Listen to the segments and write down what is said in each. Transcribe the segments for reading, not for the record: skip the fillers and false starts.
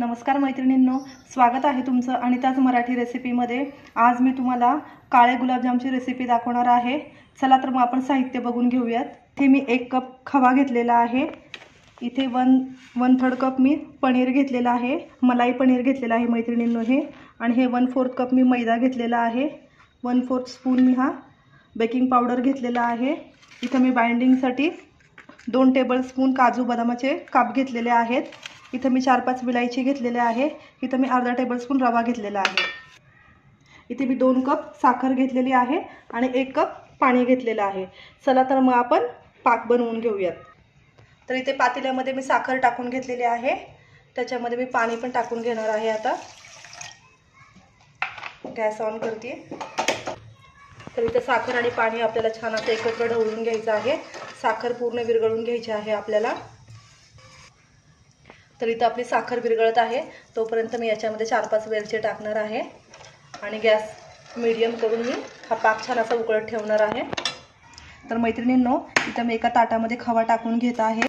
नमस्कार मैत्रिणींनो, स्वागत आहे तुमचं अनिताज मराठी रेसिपीमध्ये। आज मी तुम्हाला काळे गुलाबजामची रेसिपी दाखवणार आहे। चला तर मग आपण साहित्य बघून घेऊयात। इथे मी 1 कप खवा घेतलेला आहे। इथे 1/3 कप मी पनीर घेतलेला आहे, मलाई पनीर घेतलेला आहे मैत्रिणींनो हे। आणि हे 1/4 कप मी मैदा घेतलेला आहे। 1/4 स्पून मी हा बेकिंग पावडर घेतलेला आहे। इथे मी बाइंडिंगसाठी 2 टेबलस्पून काजू बदामाचे काप घेतलेले आहेत। इथे मी 4-5 विलायची घेतलेले आहे। इथे मी अर्धा टेबलस्पून रवा घेतलेला आहे। इथे मी 2 कप साखर घेतलेली आहे आणि 1 कप पाणी घेतलेलं आहे। चला तर मग आपण पाक बनवून घेऊयात। तर इथे पातेल्यामध्ये मी साखर टाकून घेतलेली आहे, त्याच्यामध्ये मी पाणी पण टाकून घेणार आहे। आता गॅस ऑन करते। तर इथे साखर आणि पाणी आपल्याला छान असं एकत्र ढवळून घ्यायचं आहे। साखर पूर्ण विरघळून घ्यायची आहे आपल्याला। तर इथे आपली साखर विरघळत आहे, तोपर्यंत मी याच्यामध्ये 4-5 वेलची टाकणार आहे आणि गॅस मीडियम करून मी हा पाक छान असा उकळत ठेवणार आहे। तर मैत्रिणींनो, इथे मी एका ताटामध्ये खवा टाकून घेत आहे।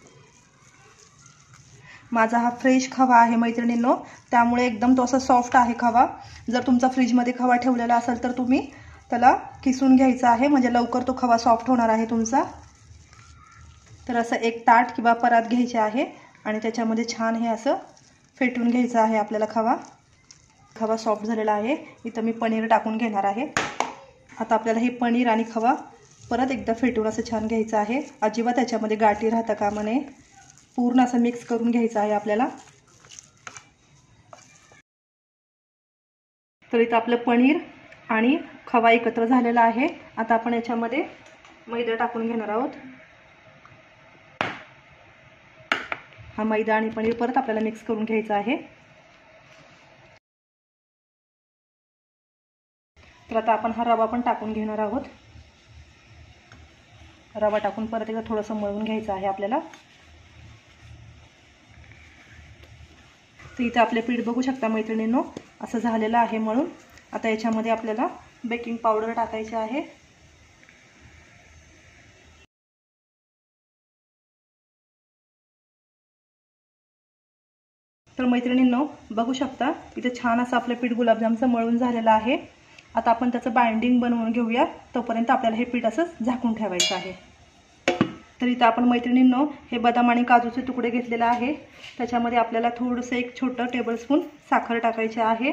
माझा हा फ्रेश खवा आहे मैत्रिणींनो, त्यामुळे एकदम तो असा सॉफ्ट आहे खवा। जर तुमचा फ्रीजमध्ये खवा ठेवलेला असेल तर तुम्ही त्याला किसून घ्यायचा आहे, म्हणजे लवकर तो खवा सॉफ्ट होणार आहे तुमचा। तर असं एक ताट किंवा परात घ्यायचे आहे आणि त्याच्यामध्ये छान हे असं फेटून घ्यायचं आहे आपल्याला खवा। खवा सॉफ्ट झालेला आहे। इथं मी पनीर टाकून घेणार आहे। आता आपल्याला हे पनीर आणि खवा परत एकदा फेटून असं छान घ्यायचं आहे। अजिबात त्याच्यामध्ये गाठी राहता कामा नये, पूर्ण असं मिक्स करून घ्यायचं आहे आपल्याला। तर इथं आपलं पनीर आणि खवा एकत्र झालेला आहे। आता आपण याच्यामध्ये मैदा टाकून घेणार आहोत। हा मैदा आणि पनीर परत आपल्याला मिक्स करून घ्यायचा आहे। तर आता आपण हा रवा पण टाकून घेणार आहोत। रवा टाकून परत एकदा थोडंसं मळून घ्यायचं आहे आपल्याला। तर इथे आपले पीठ बघू शकता मैत्रिणींनो, असं झालेलं आहे मळून। आता याच्यामध्ये आपल्याला बेकिंग पावडर टाकायची आहे। तर मैत्रिणींनो, बघू शकता इथे छान असं आपलं पीठ गुलाबजामचं मळून झालेलं आहे। आता आपण त्याचं बाइंडिंग बनवून घेऊया, तोपर्यंत आपल्याला हे पीठ असं झाकून ठेवायचं आहे। तर इथं आपण मैत्रिणींनो हे बदाम आणि काजूचे तुकडे घेतलेले आहे, त्याच्यामध्ये आपल्याला थोडंसं 1 छोटं टेबलस्पून साखर टाकायची आहे।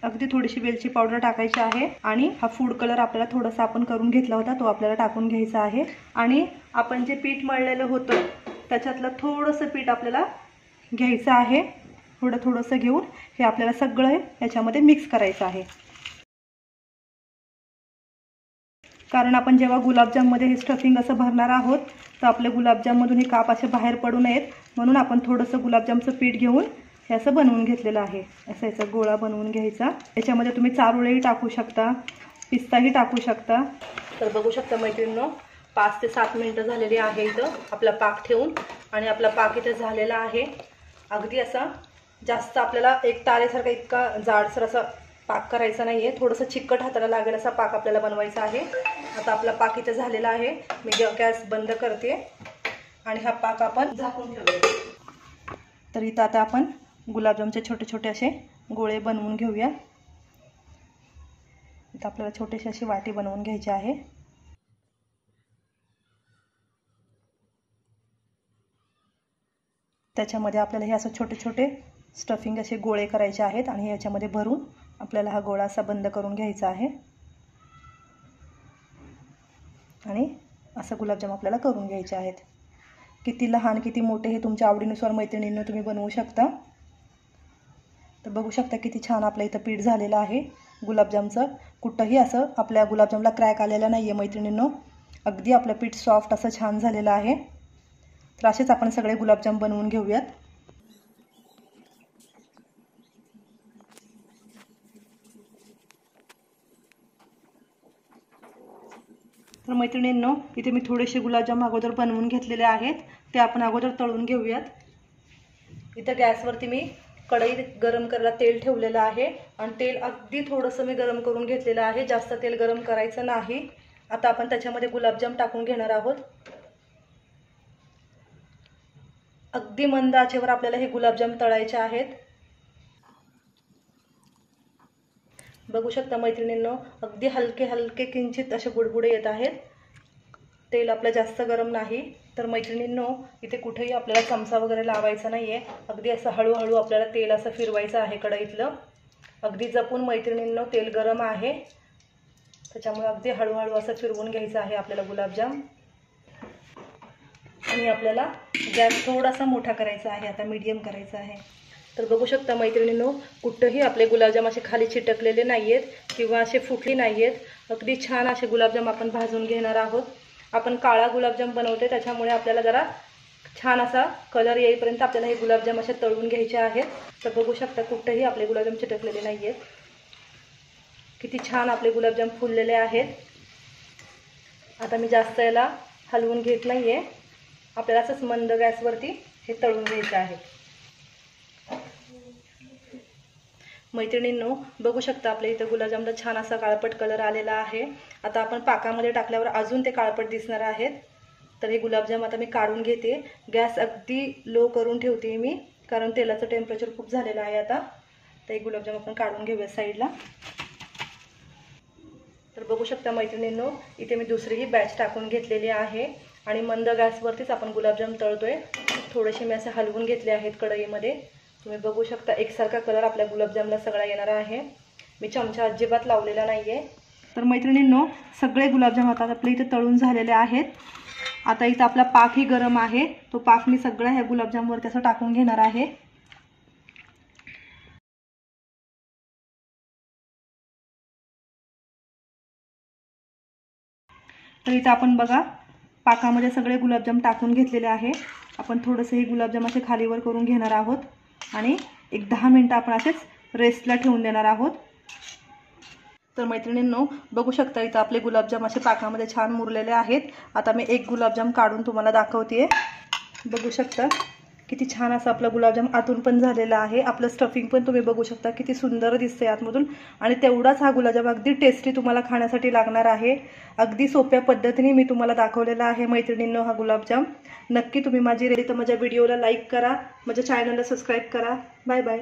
अगदी थोडीशी वेलची पावडर टाकायची आहे आणि हा फूड कलर आपल्याला थोडासा आपण करून घेतला होता तो आपल्याला टाकून घ्यायचा आहे। आणि आपण जे पीठ मळलेलं होतं त्याच्यातलं थोडंसं पीठ आपल्याला घ्यायचं आहे। थोडंसं घेऊन हे आपल्याला सगळं याच्यामध्ये मिक्स करायचं आहे। कारण आपण जेव्हा गुलाबजाममध्ये हे स्टफिंग असं भरणार आहोत तर आपल्या गुलाबजाममधून हे काप असे बाहेर पडू नयेत, म्हणून आपण थोडंसं गुलाबजामचं पीठ घेऊन हे असं बनवून घेतलेलं आहे। असं याचा गोळा बनवून घ्यायचा। याच्यामध्ये तुम्ही चारोळेही टाकू शकता, पिस्ताही टाकू शकता। तर बघू शकता मैत्रिणींनो, 5 ते 7 मिनिटं झालेली आहे इथं आपला पाक ठेवून, आणि आपला पाक इथं झालेला आहे। अगदी असा जास्त आपल्याला एक तारेसारखा इतका जाडसर असा पाक करायचा नाही आहे, थोडंसं चिकट हाताला लागेल असा पाक आपल्याला बनवायचा आहे। आता आपला पाक इथं झालेला आहे। मी गॅस बंद करते आणि हा पाक आपण झाकून ठेवूया। तर इथं आता आपण गुलाबजामचे छोटे छोटे असे गोळे बनवून घेऊया। इथं आपल्याला छोटीशी अशी वाटी बनवून घ्यायची आहे। त्याच्यामध्ये आपल्याला हे असं छोटे छोटे स्टफिंग असे गोळे करायचे आहेत आणि याच्यामध्ये भरून आपल्याला हा गोळा असा बंद करून घ्यायचा आहे आणि असं गुलाबजाम आपल्याला करून घ्यायचे आहेत। किती लहान किती मोठे हे तुमच्या आवडीनुसार मैत्रिणींनो तुम्ही बनवू शकता। तर बघू शकता किती छान आपलं इथं पीठ झालेलं आहे गुलाबजामचं। कुठंही असं आपल्या गुलाबजामला क्रॅक आलेला नाही आहे मैत्रिणींनो, अगदी आपलं पीठ सॉफ्ट असं छान झालेलं आहे। तर असेच आपण सगळे गुलाबजाम बनवून घेऊयात। तर मैत्रिणींनो, इथे मी थोडेसे गुलाबजाम अगोदर बनवून घेतलेले आहेत, ते आपण अगोदर तळून घेऊयात। इथं गॅसवरती मी कढई गरम करायला तेल ठेवलेलं आहे आणि तेल अगदी थोडंसं मी गरम करून घेतलेलं आहे, जास्त तेल गरम करायचं नाही। आता आपण त्याच्यामध्ये गुलाबजाम टाकून घेणार आहोत। अगदी मंद आचेवर आपल्याला हे गुलाबजाम तळायचे आहेत। बघू शकता मैत्रिणींनो, अगदी हलके हलके किंचित असे बुडबुडे येत आहेत। तेल आपलं जास्त गरम नाही। तर मैत्रिणींनो, इथे कुठेही आपल्याला चमचा वगैरे लावायचा नाहीये, अगदी असं हळूहळू आपल्याला तेल असं फिरवायचं आहे कढईतलं। अगदी जपून मैत्रिणींनो, तेल गरम आहे त्याच्यामुळे अगदी हळूहळू असं फिरवून घ्यायचं आहे आपल्याला गुलाबजाम। आणि आपल्याला गॅस थोडासा मोठा करायचा आहे, आता मीडियम करायचा आहे। तर बघू शकता मैत्रिणींनो, कुठेही आपले गुलाबजाम असे खाली चिटकलेले नाहीयेत किंवा असे फुटले नाहीयेत। अगदी छान असे गुलाबजाम आपण भाजून घेणार आहोत। आपण काळा गुलाबजाम बनवते त्याच्यामुळे आपल्याला जरा छान असा कलर येईपर्यंत आपल्याला हे गुलाबजाम असे तळून घ्यायचे आहेत। तर बघू शकता कुठेही आपले गुलाबजाम चिटकलेले नाहीयेत, किती छान आपले गुलाबजाम फुललेले आहेत। आता मी जास्त याला हलवून घेत नाहीये, आपल्याला असंच मंद गॅसवरती हे तळून घ्यायचे आहे। मैत्रिणींनो, बघू शकता आपल्या इथे गुलाबजामला छान असा काळपट कलर आलेला आहे। आता आपण पाकामध्ये टाकल्यावर अजून ते काळपट दिसणार आहेत। तर हे गुलाबजाम आता मी काढून घेते। गॅस अगदी लो करून ठेवते मी, कारण तेलाचं टेम्परेचर खूप झालेलं आहे आता। तर हे गुलाबजाम आपण काढून घेऊया साईडला। तर बघू शकता मैत्रिणींनो, इथे मी दुसरीही बॅच टाकून घेतलेली आहे आणि मंद गॅसवरतीच आपण गुलाबजाम तळतोय। थोडेसे मी असे हलवून घेतले आहेत कढईमध्ये। तुम्ही बघू शकता एकसारखा कलर आपल्या गुलाबजामला सगळा येणार आहे। मी चमचा अजिबात लावलेला नाहीये। तर मैत्रिणींनो, सगळे गुलाबजाम आता आपल्या इथे तळून झालेले आहेत। आता इथे आपला पाकही गरम आहे, तो पाक मी सगळा ह्या गुलाबजामवरती असं टाकून घेणार आहे। तर इथे आपण बघा पाकामध्ये सगळे गुलाबजाम टाकून घेतलेले आहे। आपण थोडंसं हे गुलाबजाम असे खालीवर करून घेणार आहोत आणि एक 10 मिनिटं आपण असेच रेस्टला ठेवून देणार आहोत। तर मैत्रिणींनो, बघू शकता इथं आपले गुलाबजाम असे पाकामध्ये छान मुरलेले आहेत। आता मी एक गुलाबजाम काढून तुम्हाला दाखवते। बघू शकता किती छान असं आपला गुलाबजाम आतून पण झालेला आहे। आपलं स्टफिंग पण तुम्ही बघू शकता किती सुंदर दिसते आतमधून, आणि तेवढाच हा गुलाबजाम अगदी टेस्टी तुम्हाला खाण्यासाठी लागणार आहे। अगदी सोप्या पद्धतीने मी तुम्हाला दाखवलेला आहे मैत्रिणींनो हा गुलाबजाम। नक्की तुम्ही माझ्या व्हिडिओला लाईक करा, माझ्या चॅनलला सबस्क्राईब करा। Bye bye.